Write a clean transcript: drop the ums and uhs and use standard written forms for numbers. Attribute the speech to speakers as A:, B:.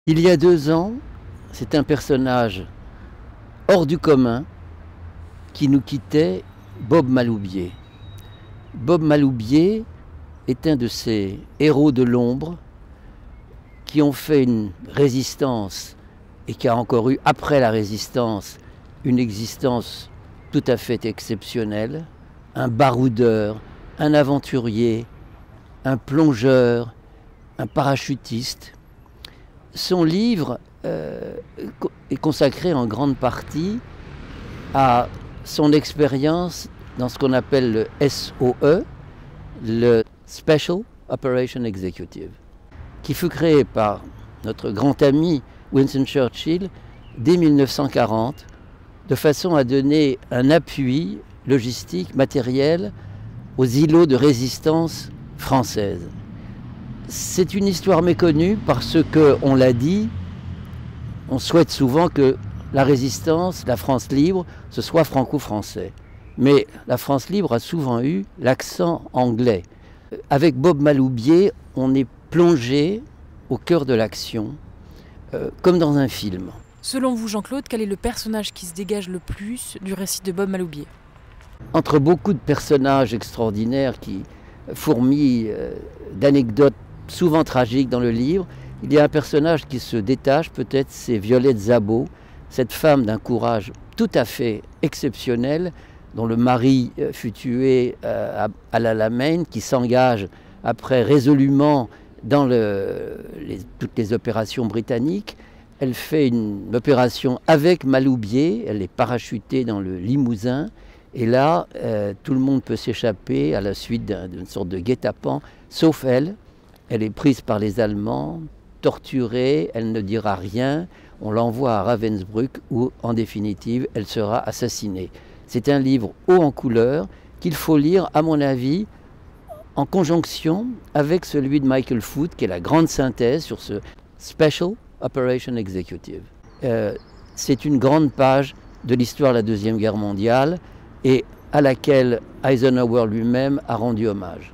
A: Il y a 2 ans, c'est un personnage hors du commun qui nous quittait, Bob Maloubier. Bob Maloubier est un de ces héros de l'ombre qui ont fait une résistance et qui a encore eu, après la résistance, une existence tout à fait exceptionnelle. Un baroudeur, un aventurier, un plongeur, un parachutiste. Son livre est consacré en grande partie à son expérience dans ce qu'on appelle le SOE, le Special Operation Executive, qui fut créé par notre grand ami Winston Churchill dès 1940, de façon à donner un appui logistique, matériel, aux îlots de résistance française. C'est une histoire méconnue parce que, on l'a dit, on souhaite souvent que la résistance, la France libre, ce soit franco-français. Mais la France libre a souvent eu l'accent anglais. Avec Bob Maloubier, on est plongé au cœur de l'action, comme dans un film.
B: Selon vous, Jean-Claude, quel est le personnage qui se dégage le plus du récit de Bob Maloubier?
A: Entre beaucoup de personnages extraordinaires qui fourmillent d'anecdotes souvent tragiques dans le livre, il y a un personnage qui se détache, peut-être, c'est Violette Szabó, cette femme d'un courage tout à fait exceptionnel, dont le mari fut tué à l'Alamein, qui s'engage après résolument dans toutes les opérations britanniques. Elle fait une opération avec Maloubier, elle est parachutée dans le Limousin, et là, tout le monde peut s'échapper à la suite d'une sorte de guet-apens, sauf elle. Elle est prise par les Allemands, torturée, elle ne dira rien. On l'envoie à Ravensbrück où, en définitive, elle sera assassinée. C'est un livre haut en couleur qu'il faut lire, à mon avis, en conjonction avec celui de Michael Foot, qui est la grande synthèse sur ce Special Operation Executive. C'est une grande page de l'histoire de la Deuxième Guerre mondiale et à laquelle Eisenhower lui-même a rendu hommage.